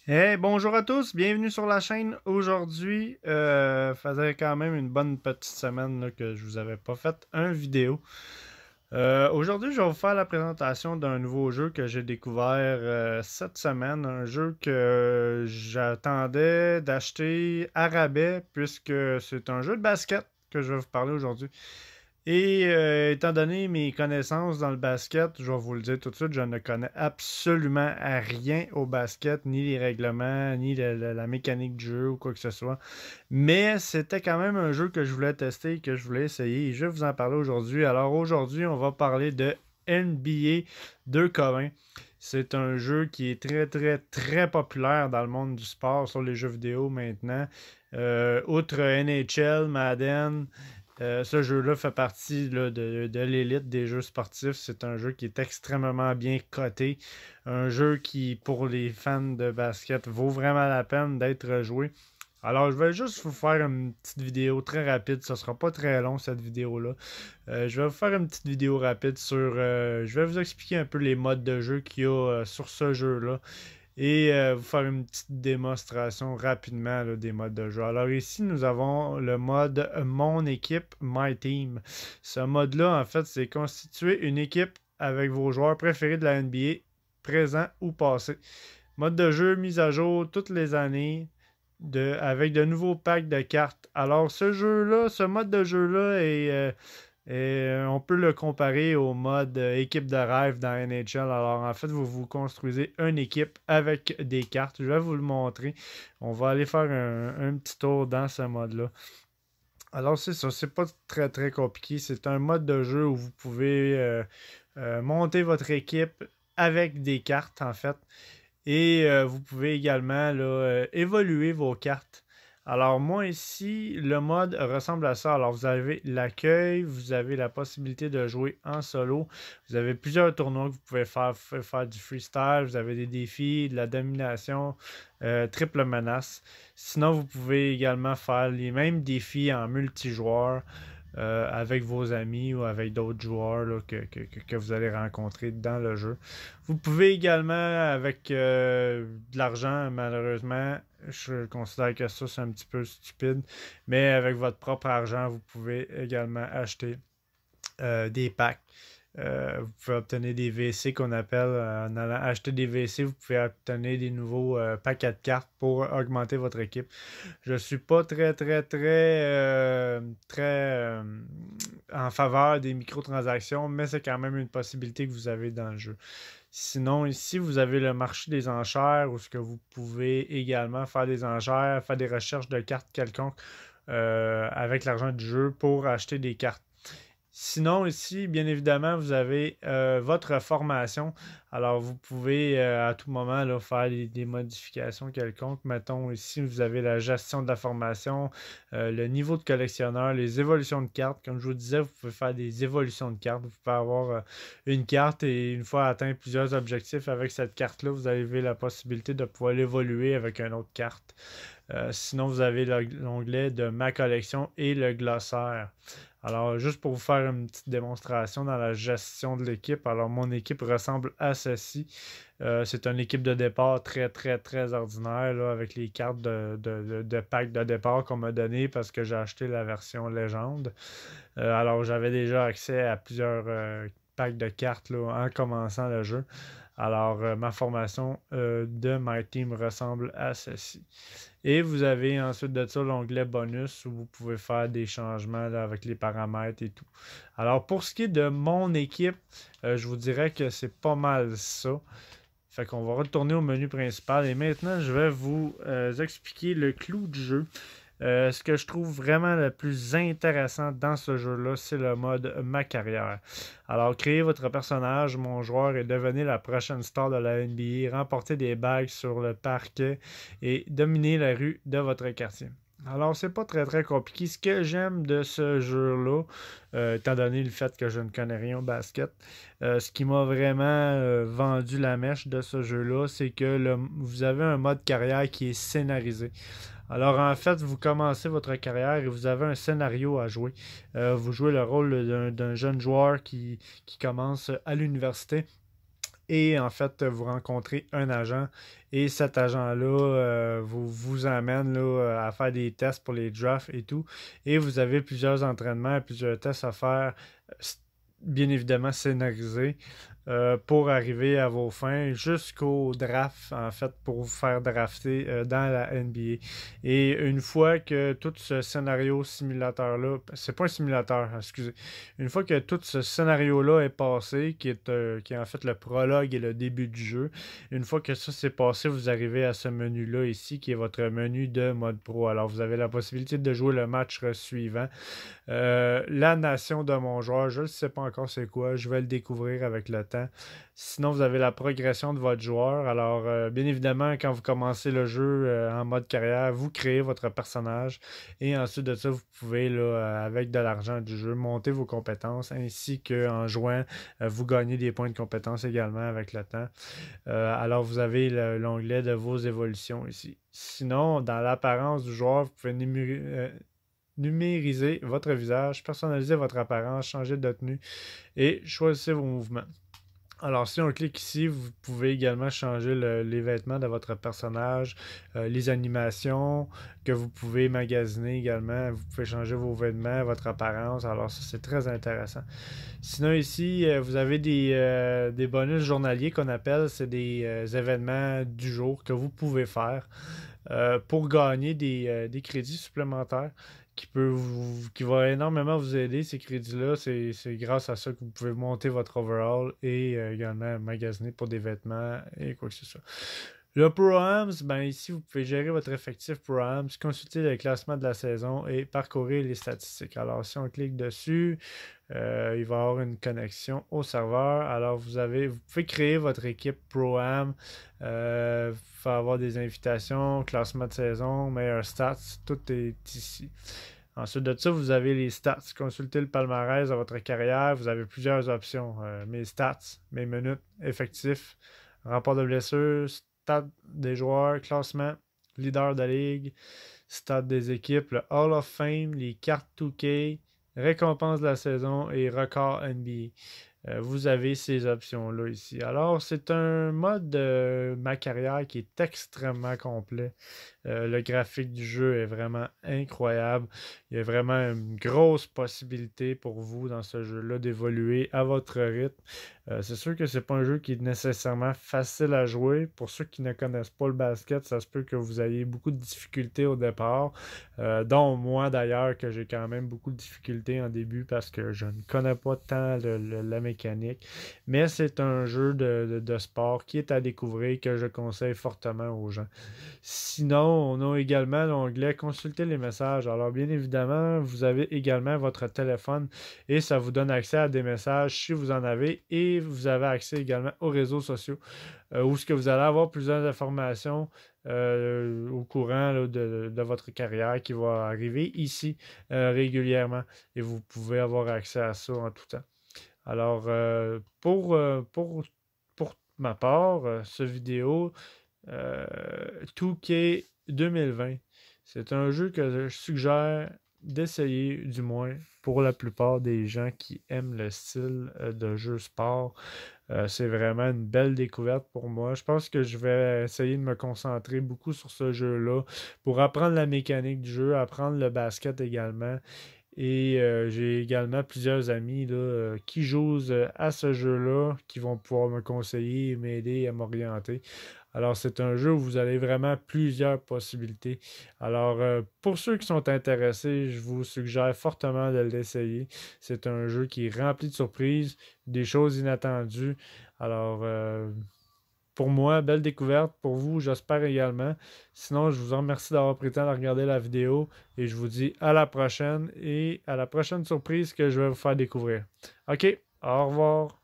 Hey, bonjour à tous, bienvenue sur la chaîne. Aujourd'hui, faisait quand même une bonne petite semaine là, que je vous avais pas fait un vidéo. Aujourd'hui, je vais vous faire la présentation d'un nouveau jeu que j'ai découvert cette semaine. Un jeu que j'attendais d'acheter à rabais puisque c'est un jeu de basket que je vais vous parler aujourd'hui. Et étant donné mes connaissances dans le basket, je vais vous le dire tout de suite, je ne connais absolument rien au basket, ni les règlements, ni la mécanique du jeu ou quoi que ce soit. Mais c'était quand même un jeu que je voulais tester, que je voulais essayer et je vais vous en parler aujourd'hui. Alors aujourd'hui, on va parler de NBA 2K20. C'est un jeu qui est très très très populaire dans le monde du sport, sur les jeux vidéo maintenant. Outre NHL, Madden, ce jeu-là fait partie là, de l'élite des jeux sportifs. C'est un jeu qui est extrêmement bien coté. Un jeu qui, pour les fans de basket, vaut vraiment la peine d'être joué. Alors, je vais juste vous faire une petite vidéo très rapide. Ça sera pas très long, cette vidéo-là. Je vais vous faire une petite vidéo rapide sur... je vais vous expliquer un peu les modes de jeu qu'il y a sur ce jeu-là et vous faire une petite démonstration rapidement là, des modes de jeu. Alors ici, nous avons le mode Mon équipe, My Team. Ce mode-là, en fait, c'est constituer une équipe avec vos joueurs préférés de la NBA, présents ou passés. Mode de jeu mise à jour toutes les années. Avec de nouveaux packs de cartes. Alors, ce jeu-là, ce mode de jeu-là on peut le comparer au mode équipe de rêve dans NHL. Alors, en fait, vous vous construisez une équipe avec des cartes. Je vais vous le montrer. On va aller faire un petit tour dans ce mode-là. Alors, c'est ça. C'est pas très, très compliqué. C'est un mode de jeu où vous pouvez monter votre équipe avec des cartes, en fait. Et vous pouvez également là, évoluer vos cartes. Alors moi ici, le mode ressemble à ça. Alors vous avez l'accueil, vous avez la possibilité de jouer en solo. Vous avez plusieurs tournois que vous pouvez faire. Vous pouvez faire du freestyle, vous avez des défis, de la domination, triple menace. Sinon, vous pouvez également faire les mêmes défis en multijoueur avec vos amis ou avec d'autres joueurs là, que vous allez rencontrer dans le jeu. Vous pouvez également, avec de l'argent, malheureusement, je considère que ça c'est un petit peu stupide, mais avec votre propre argent, vous pouvez également acheter des packs. Vous pouvez obtenir des VC qu'on appelle, en allant acheter des VC, vous pouvez obtenir des nouveaux paquets de cartes pour augmenter votre équipe. Je suis pas très en faveur des microtransactions, mais c'est quand même une possibilité que vous avez dans le jeu. Sinon, ici, vous avez le marché des enchères où ce que vous pouvez également faire des enchères, faire des recherches de cartes quelconques avec l'argent du jeu pour acheter des cartes. Sinon, ici, bien évidemment, vous avez votre formation. Alors, vous pouvez à tout moment là, faire des modifications quelconques. Mettons, ici, vous avez la gestion de la formation, le niveau de collectionneur, les évolutions de cartes. Comme je vous disais, vous pouvez faire des évolutions de cartes. Vous pouvez avoir une carte et une fois atteint plusieurs objectifs avec cette carte-là, vous avez la possibilité de pouvoir l'évoluer avec une autre carte. Sinon, vous avez l'onglet de ma collection et le glossaire. Alors, juste pour vous faire une petite démonstration dans la gestion de l'équipe, alors mon équipe ressemble à ceci. C'est une équipe de départ très, très, très ordinaire, là, avec les cartes de pack de départ qu'on m'a donné parce que j'ai acheté la version légende. Alors, j'avais déjà accès à plusieurs packs de cartes là, en commençant le jeu. Alors, ma formation de My Team ressemble à ceci. Et vous avez ensuite de ça l'onglet bonus où vous pouvez faire des changements là, avec les paramètres et tout. Alors, pour ce qui est de mon équipe, je vous dirais que c'est pas mal ça. Fait qu'on va retourner au menu principal et maintenant je vais vous expliquer le clou du jeu. Ce que je trouve vraiment le plus intéressant dans ce jeu-là, c'est le mode Ma carrière. Alors, créez votre personnage, mon joueur, et devenez la prochaine star de la NBA, remportez des bagues sur le parquet et dominez la rue de votre quartier. Alors, c'est pas très très compliqué. Ce que j'aime de ce jeu-là, étant donné le fait que je ne connais rien au basket, ce qui m'a vraiment vendu la mèche de ce jeu-là, c'est que vous avez un mode carrière qui est scénarisé. Alors en fait, vous commencez votre carrière et vous avez un scénario à jouer. Vous jouez le rôle d'un jeune joueur qui commence à l'université Et en fait, vous rencontrez un agent et cet agent-là vous amène là, à faire des tests pour les drafts et tout. Et vous avez plusieurs entraînements, plusieurs tests à faire, bien évidemment scénarisés, pour arriver à vos fins jusqu'au draft, en fait, pour vous faire drafter dans la NBA. Et une fois que tout ce scénario simulateur-là, c'est pas un simulateur, excusez, une fois que tout ce scénario-là est passé, qui est en fait le prologue et le début du jeu, une fois que ça s'est passé, vous arrivez à ce menu-là ici, qui est votre menu de mode pro. Alors, vous avez la possibilité de jouer le match suivant. La nation de mon joueur, je ne sais pas encore c'est quoi, je vais le découvrir avec le temps. Sinon, vous avez la progression de votre joueur. Alors, bien évidemment, quand vous commencez le jeu en mode carrière, vous créez votre personnage et ensuite de ça, vous pouvez, là, avec de l'argent du jeu, monter vos compétences ainsi qu'en jouant, vous gagnez des points de compétences également avec le temps. Alors, vous avez l'onglet de vos évolutions ici. Sinon, dans l'apparence du joueur, vous pouvez numériser votre visage, personnaliser votre apparence, changer de tenue et choisir vos mouvements. Alors, si on clique ici, vous pouvez également changer les vêtements de votre personnage, les animations que vous pouvez magasiner également. Vous pouvez changer vos vêtements, votre apparence. Alors, ça, c'est très intéressant. Sinon, ici, vous avez des bonus journaliers qu'on appelle, c'est des événements du jour que vous pouvez faire pour gagner des crédits supplémentaires qui va énormément vous aider, ces crédits-là. C'est grâce à ça que vous pouvez monter votre overall et également magasiner pour des vêtements et quoi que ce soit. Le Pro-Ams, ben ici, vous pouvez gérer votre effectif Pro-Ams, consulter le classement de la saison et parcourir les statistiques. Alors, si on clique dessus, il va y avoir une connexion au serveur. Alors, vous pouvez créer votre équipe Pro-Am, faire avoir des invitations, classement de saison, meilleurs stats, tout est ici. Ensuite de ça, vous avez les stats. Consultez le palmarès de votre carrière. Vous avez plusieurs options. Mes stats, mes minutes, effectifs, rapport de blessures, stats des joueurs, classement, leader de la ligue, stats des équipes, le Hall of Fame, les cartes 2K, récompense de la saison et record NBA. Vous avez ces options-là ici. Alors, c'est un mode de ma carrière qui est extrêmement complet. Le graphique du jeu est vraiment incroyable. Il y a vraiment une grosse possibilité pour vous dans ce jeu-là d'évoluer à votre rythme. C'est sûr que c'est pas un jeu qui est nécessairement facile à jouer. Pour ceux qui ne connaissent pas le basket, ça se peut que vous ayez beaucoup de difficultés au départ. Dont moi d'ailleurs, que j'ai quand même beaucoup de difficultés en début parce que je ne connais pas tant la mécanique. Mais c'est un jeu de sport qui est à découvrir, que je conseille fortement aux gens. Sinon, on a également l'onglet Consulter les messages. Alors, bien évidemment, vous avez également votre téléphone et ça vous donne accès à des messages si vous en avez, et vous avez accès également aux réseaux sociaux où ce que vous allez avoir plusieurs informations au courant là, de votre carrière qui va arriver ici régulièrement, et vous pouvez avoir accès à ça en tout temps. Alors, pour ma part, ce vidéo 2K 2020. C'est un jeu que je suggère d'essayer, du moins pour la plupart des gens qui aiment le style de jeu sport. C'est vraiment une belle découverte pour moi. Je pense que je vais essayer de me concentrer beaucoup sur ce jeu-là pour apprendre la mécanique du jeu, apprendre le basket également. Et j'ai également plusieurs amis là, qui jouent à ce jeu-là, qui vont pouvoir me conseiller et m'aider à m'orienter. Alors, c'est un jeu où vous avez vraiment plusieurs possibilités. Alors, pour ceux qui sont intéressés, je vous suggère fortement de l'essayer. C'est un jeu qui est rempli de surprises, des choses inattendues. Alors, pour moi, belle découverte. Pour vous, j'espère également. Sinon, je vous remercie d'avoir pris le temps de regarder la vidéo et je vous dis à la prochaine et à la prochaine surprise que je vais vous faire découvrir. OK, au revoir.